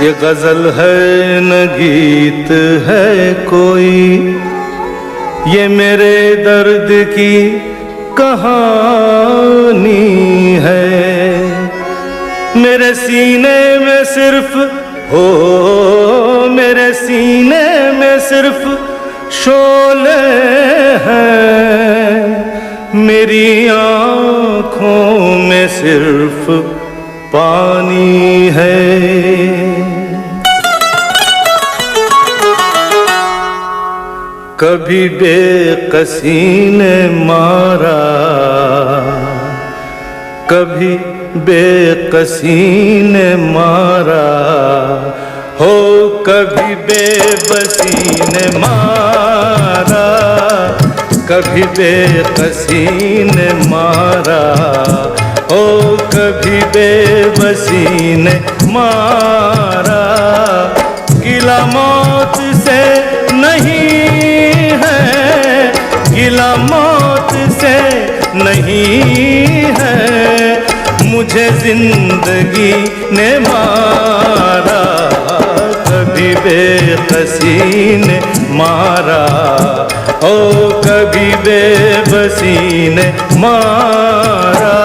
ये गजल है न गीत है कोई, ये मेरे दर्द की कहानी है। मेरे सीने में सिर्फ मेरे सीने में सिर्फ शोले हैं, मेरी आँखों में सिर्फ पानी है। कभी बेकसी ने मारा, कभी बेकसी ने मारा हो, कभी बेबसी ने मारा, कभी बेकसी ने मारा हो, कभी बेबसी ने मारा। गिला मौत से नहीं है, गिला मौत से नहीं है, मुझे जिंदगी ने मारा। कभी बेकसी ने मारा ओ, कभी बेबसी ने मारा।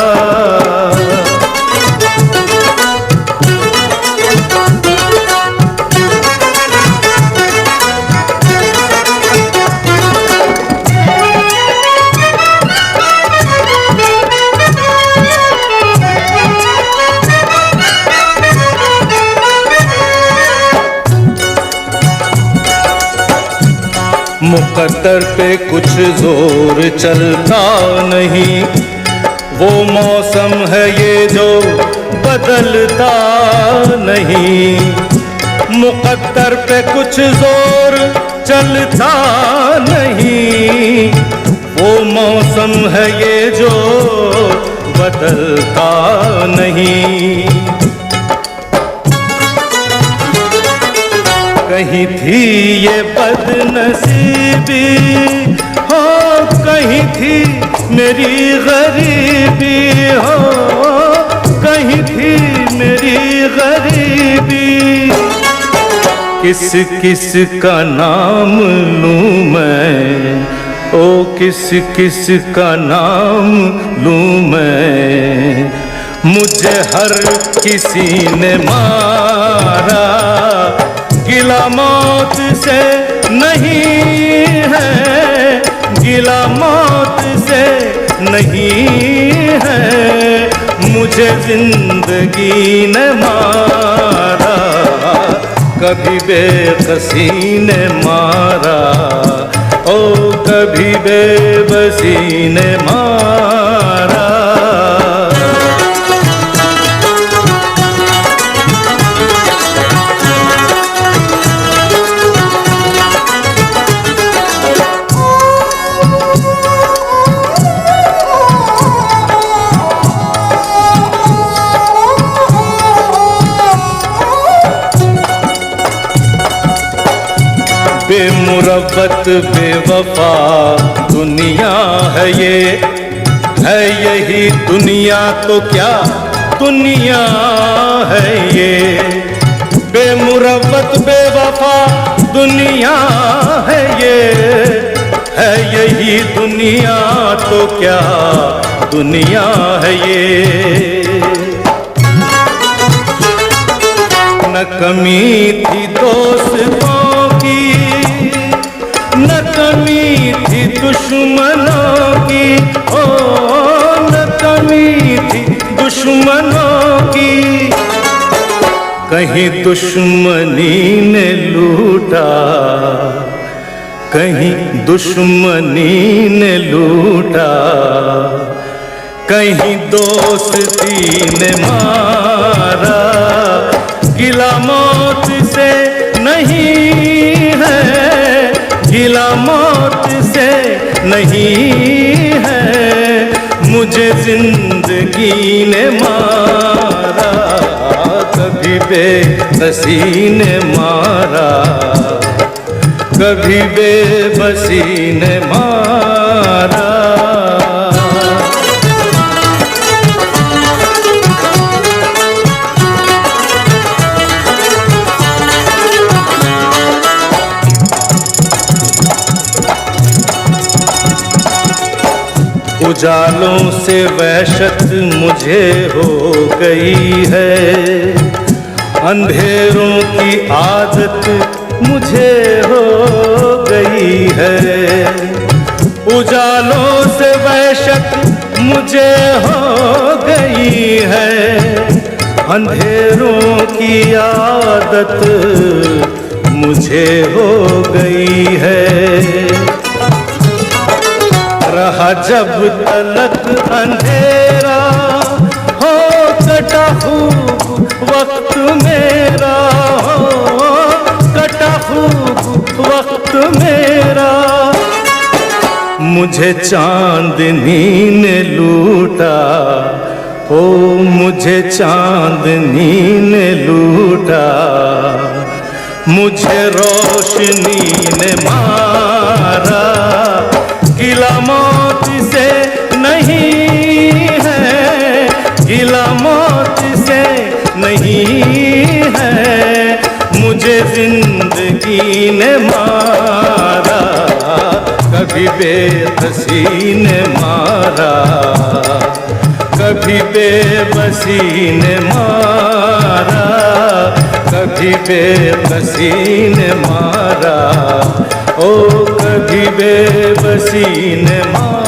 मुकद्दर पे कुछ जोर चलता नहीं, वो मौसम है ये जो बदलता नहीं। मुकद्दर पे कुछ जोर चलता नहीं, वो मौसम है ये जो बदलता नहीं। कहीं थी ये बदनसीबी हो, कहीं थी मेरी गरीबी हो, कहीं थी मेरी गरीबी। किस किस का नाम लूं मैं ओ, किस किस का नाम लूं मैं, मुझे हर किसी ने मारा। गिला मौत से नहीं है, गिला मौत से नहीं है, मुझे जिंदगी ने मारा। कभी बेकसी ने मारा ओ, कभी बेबसी ने मारा। बेमुरव्वत बेवफा दुनिया है ये, है यही दुनिया तो क्या दुनिया है ये। बेमुरव्वत बेवफा दुनिया है ये, है यही दुनिया तो क्या दुनिया है ये। न कमी थी दोस्तों की, न कमी थी दुश्मनों की ओ, न कमी थी दुश्मनों की। कहीं दुश्मनी ने लूटा, कहीं दुश्मनी ने लूटा, कहीं दोस्ती ने मारा। गिला मौत से नहीं है, गिला मौत से नहीं है, मुझे जिंदगी ने मारा। कभी बेबसी ने मारा, कभी बेबसी ने मारा। उजालों से वहशत मुझे हो गई है, अंधेरों की आदत मुझे हो गई है। उजालों से वहशत मुझे हो गई है, अंधेरों की आदत मुझे हो गई है। रहा जब तलक अंधेरा हो कटा खूब वक्त मेरा, हो कटा खूब वक्त मेरा। मुझे चांदनी ने लूटा, ओ मुझे चांदनी ने लूटा, मुझे रोशनी ने मारा। गिला मौत से नहीं है, गिला मौत से नहीं है, मुझे जिंदगी ने मारा। कभी बेबसी ने मारा, कभी बेबसी ने मारा, कभी बेबसी ने मारा, ओ कभी बेबसी ने मारा।